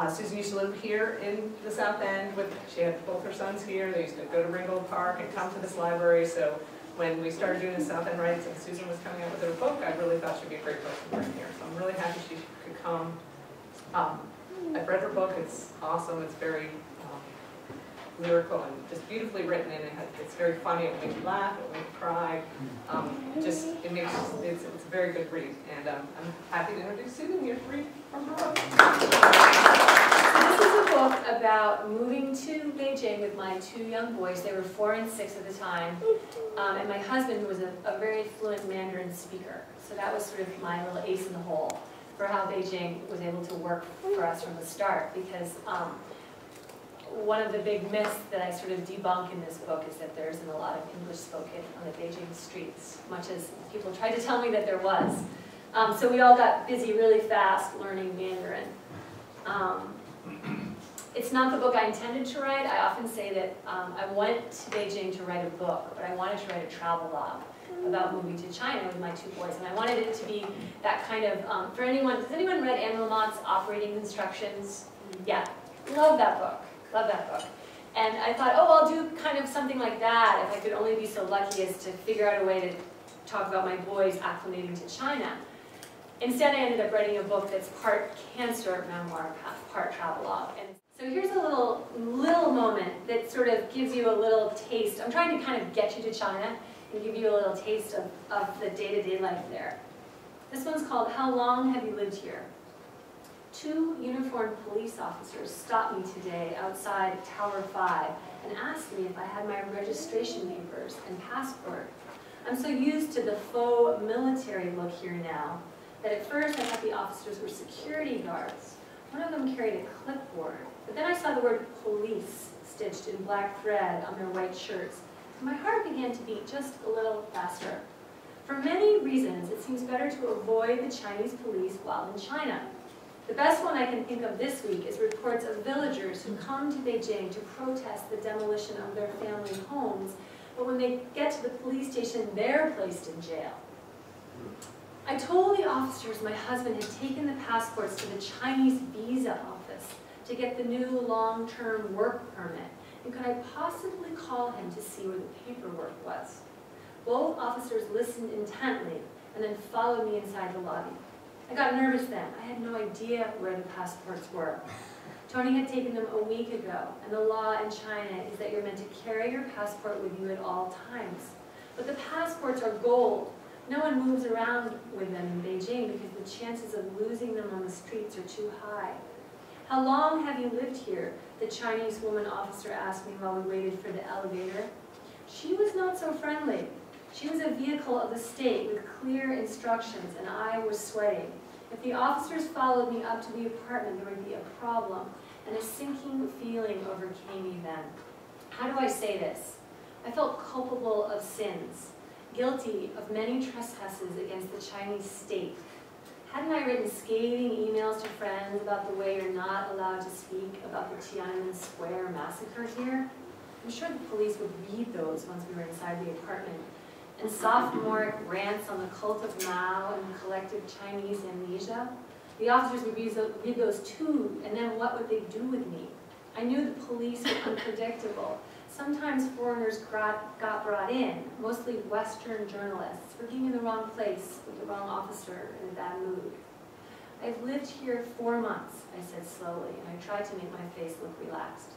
Susan used to live here in the South End. She had both her sons here. They used to go to Ringgold Park and come to this library. So when we started doing the South End Rights and Susan was coming out with her book, I really thought she'd be a great person to bring here. So I'm really happy she could come. I've read her book. It's awesome. It's very lyrical and just beautifully written, and it's very funny. It will make you laugh. It will make you cry. It's a very good read, and I'm happy to introduce Susan here to read from her book. This is a book about moving to Beijing with my 2 young boys. They were 4 and 6 at the time, and my husband, who was a very fluent Mandarin speaker. So that was sort of my little ace in the hole for how Beijing was able to work for us from the start, because one of the big myths that I sort of debunk in this book is that there isn't a lot of English spoken on the Beijing streets, much as people tried to tell me that there was. So we all got busy really fast learning Mandarin. It's not the book I intended to write. I often say that I went to Beijing to write a book, but I wanted to write a travel log about moving to China with my 2 boys. And I wanted it to be that kind of, for anyone, has anyone read Anne Lamont's Operating Instructions? Yeah, love that book. Love that book. And I thought, oh, I'll do kind of something like that if I could only be so lucky as to figure out a way to talk about my boys acclimating to China. Instead, I ended up writing a book that's part cancer memoir, part travelogue. And so here's a little moment that sort of gives you a little taste. I'm trying to kind of get you to China and give you a little taste of the day-to-day life there. This one's called How Long Have You Lived Here? 2 uniformed police officers stopped me today outside Tower 5 and asked me if I had my registration papers and passport. I'm so used to the faux military look here now that at first I thought the officers were security guards. One of them carried a clipboard, but then I saw the word police stitched in black thread on their white shirts, and my heart began to beat just a little faster. For many reasons, it seems better to avoid the Chinese police while in China. The best one I can think of this week is reports of villagers who come to Beijing to protest the demolition of their family homes, but when they get to the police station, they're placed in jail. I told the officers my husband had taken the passports to the Chinese visa office to get the new long-term work permit, and could I possibly call him to see where the paperwork was? Both officers listened intently and then followed me inside the lobby. I got nervous then. I had no idea where the passports were. Tony had taken them a week ago, and the law in China is that you're meant to carry your passport with you at all times. But the passports are gold. No one moves around with them in Beijing because the chances of losing them on the streets are too high. How long have you lived here? The Chinese woman officer asked me while we waited for the elevator. She was not so friendly. She was a vehicle of the state with clear instructions, and I was sweating. If the officers followed me up to the apartment, there would be a problem, and a sinking feeling overcame me then. How do I say this? I felt culpable of sins, guilty of many trespasses against the Chinese state. Hadn't I written scathing emails to friends about the way you're not allowed to speak about the Tiananmen Square massacre here? I'm sure the police would read those once we were inside the apartment. And sophomoric rants on the cult of Mao and collective Chinese amnesia. The officers would read those too, and then what would they do with me? I knew the police were unpredictable. Sometimes foreigners got brought in, mostly Western journalists, for being in the wrong place with the wrong officer in a bad mood. I've lived here 4 months, I said slowly, and I tried to make my face look relaxed.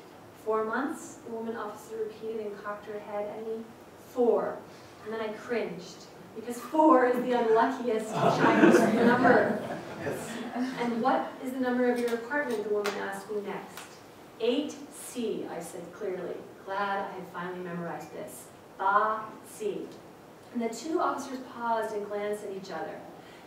4 months? The woman officer repeated and cocked her head at me. 4. And then I cringed, because 4 is the unluckiest Chinese number. And what is the number of your apartment, the woman asked me next. 8C, I said clearly, glad I had finally memorized this. Ba-C. And the 2 officers paused and glanced at each other.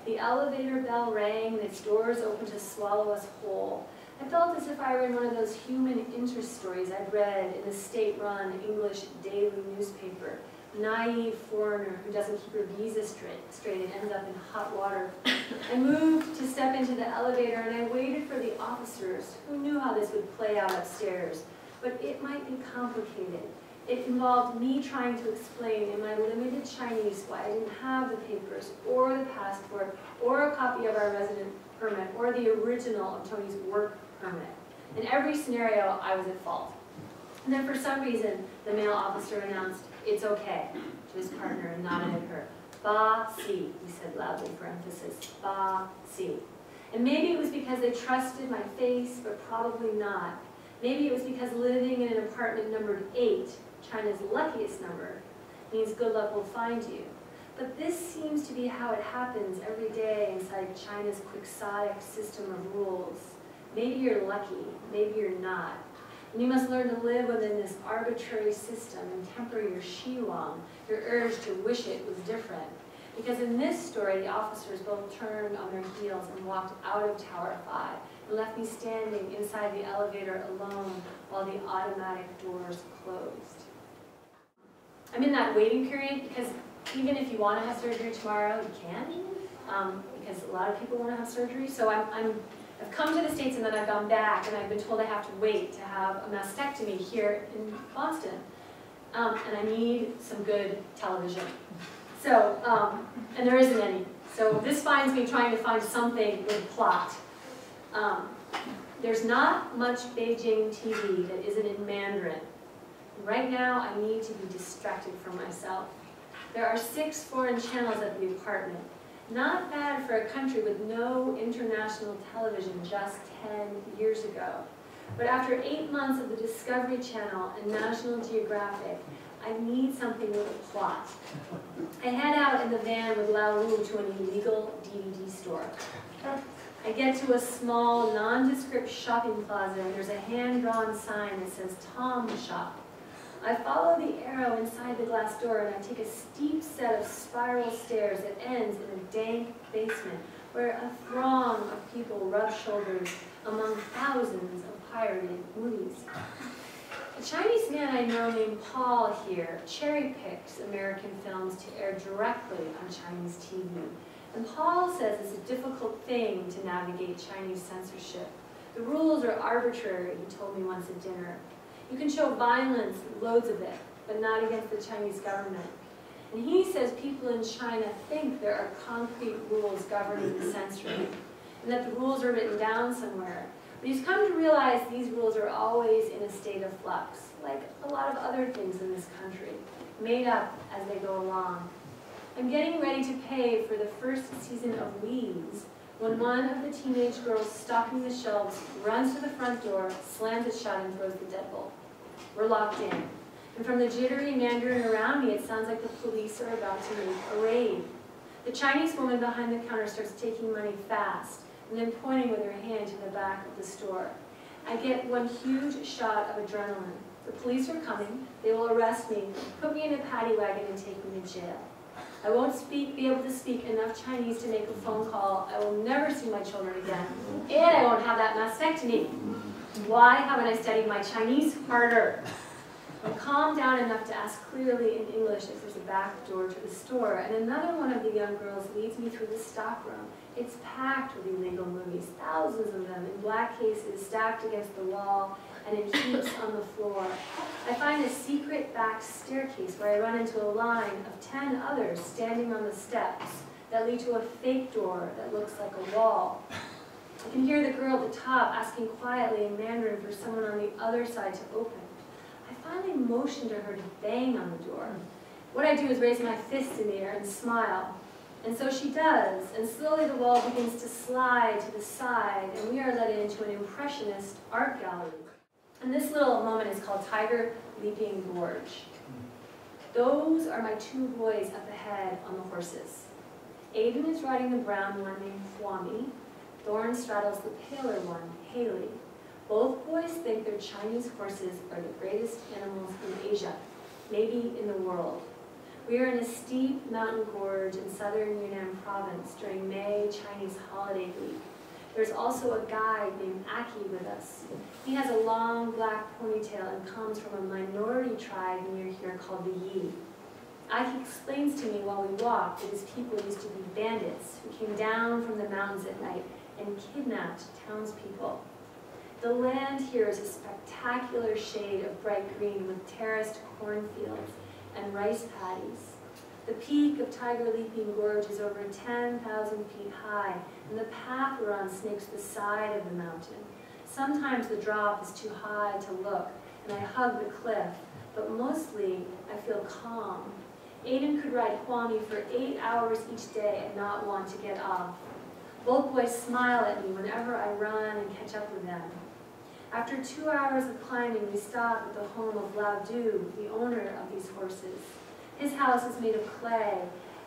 The elevator bell rang and its doors opened to swallow us whole. I felt as if I were in one of those human interest stories I'd read in the state-run English daily newspaper. Naive foreigner who doesn't keep her visa straight and ends up in hot water. I moved to step into the elevator and I waited for the officers who knew how this would play out upstairs. But it might be complicated. It involved me trying to explain in my limited Chinese why I didn't have the papers or the passport or a copy of our resident permit or the original of Tony's work permit. In every scenario, I was at fault. And then for some reason, the male officer announced, "It's okay," to his partner and nodded at her. "Ba, si," he said loudly for emphasis. "Ba, si." And maybe it was because they trusted my face, but probably not. Maybe it was because living in an apartment numbered 8, China's luckiest number, means good luck will find you. But this seems to be how it happens every day inside China's quixotic system of rules. Maybe you're lucky, maybe you're not. And you must learn to live within this arbitrary system and temper your shilong, your urge to wish it was different. Because in this story, the officers both turned on their heels and walked out of Tower 5 and left me standing inside the elevator alone while the automatic doors closed. I'm in that waiting period because even if you want to have surgery tomorrow, you can, because a lot of people want to have surgery. So I've come to the States and then I've gone back and I've been told I have to wait to have a mastectomy here in Boston. And I need some good television. So, and there isn't any. So this finds me trying to find something with plot. There's not much Beijing TV that isn't in Mandarin. Right now, I need to be distracted from myself. There are 6 foreign channels at the apartment. Not bad for a country with no international television just 10 years ago. But after 8 months of the Discovery Channel and National Geographic, I need something with a plot. I head out in the van with Lao Wu to an illegal DVD store. I get to a small, nondescript shopping plaza and there's a hand-drawn sign that says Tom Shop. I follow the arrow inside the glass door and I take a steep set of spiral stairs that ends in a dank basement where a throng of people rub shoulders among thousands of pirated movies. A Chinese man I know named Paul here cherry-picks American films to air directly on Chinese TV. And Paul says it's a difficult thing to navigate Chinese censorship. The rules are arbitrary, he told me once at dinner. You can show violence, loads of it, but not against the Chinese government. And he says people in China think there are concrete rules governing the censoring, and that the rules are written down somewhere. But he's come to realize these rules are always in a state of flux, like a lot of other things in this country, made up as they go along. I'm getting ready to pay for the first season of Weeds when one of the teenage girls stocking the shelves runs to the front door, slams it shut, and throws the deadbolt. We're locked in. And from the jittery Mandarin around me, it sounds like the police are about to make a raid. The Chinese woman behind the counter starts taking money fast, and then pointing with her hand to the back of the store. I get one huge shot of adrenaline. The police are coming. They will arrest me, put me in a paddy wagon, and take me to jail. I won't be able to speak enough Chinese to make a phone call. I will never see my children again. And I won't have that mastectomy. Why haven't I studied my Chinese harder? I'm calmed down enough to ask clearly in English if there's a back door to the store, and another one of the young girls leads me through the stockroom. It's packed with illegal movies, thousands of them in black cases stacked against the wall and in heaps on the floor. I find a secret back staircase where I run into a line of 10 others standing on the steps that lead to a fake door that looks like a wall. I can hear the girl at the top asking quietly in Mandarin for someone on the other side to open. I finally motion to her to bang on the door. What I do is raise my fist in the air and smile. And so she does, and slowly the wall begins to slide to the side, and we are led into an impressionist art gallery. And this little moment is called Tiger Leaping Gorge. Those are my 2 boys up ahead on the horses. Aiden is riding the brown one named Huami. Thorn straddles the paler one, Haley. Both boys think their Chinese horses are the greatest animals in Asia, maybe in the world. We are in a steep mountain gorge in southern Yunnan province during May Chinese holiday week. There's also a guide named Aki with us. He has a long black ponytail and comes from a minority tribe near here called the Yi. Aki explains to me while we walk that his people used to be bandits who came down from the mountains at night and kidnapped townspeople. The land here is a spectacular shade of bright green with terraced cornfields and rice paddies. The peak of Tiger Leaping Gorge is over 10,000 feet high, and the path we're on snakes the side of the mountain. Sometimes the drop is too high to look, and I hug the cliff, but mostly I feel calm. Aiden could ride Kwame for 8 hours each day and not want to get off. Both boys smile at me whenever I run and catch up with them. After 2 hours of climbing, we stop at the home of Lao Du, the owner of these horses. His house is made of clay.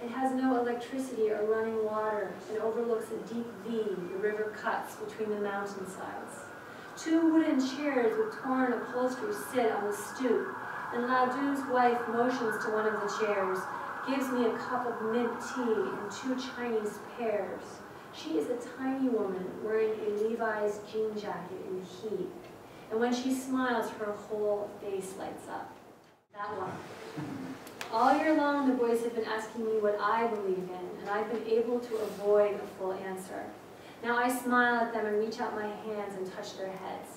It has no electricity or running water and overlooks a deep V the river cuts between the mountainsides. 2 wooden chairs with torn upholstery sit on the stoop, and Lao Du's wife motions to one of the chairs, gives me a cup of mint tea and 2 Chinese pears. She is a tiny woman wearing a Levi's jean jacket in the heat, and when she smiles, her whole face lights up. That one. All year long, the boys have been asking me what I believe in, and I've been able to avoid a full answer. Now I smile at them and reach out my hands and touch their heads.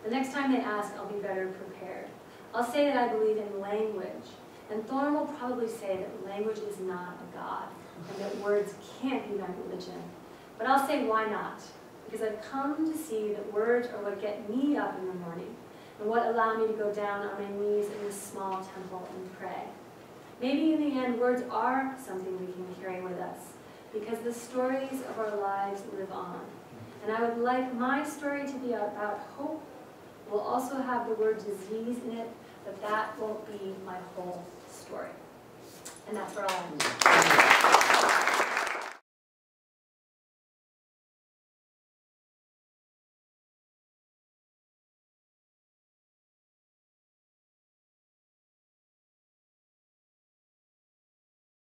The next time they ask, I'll be better prepared. I'll say that I believe in language, and Thorne will probably say that language is not a god, and that words can't be my religion. But I'll say why not, because I've come to see that words are what get me up in the morning, and what allow me to go down on my knees in this small temple and pray. Maybe in the end, words are something we can carry with us, because the stories of our lives live on. And I would like my story to be about hope. We'll also have the word disease in it, but that won't be my whole story. And that's where I'll end.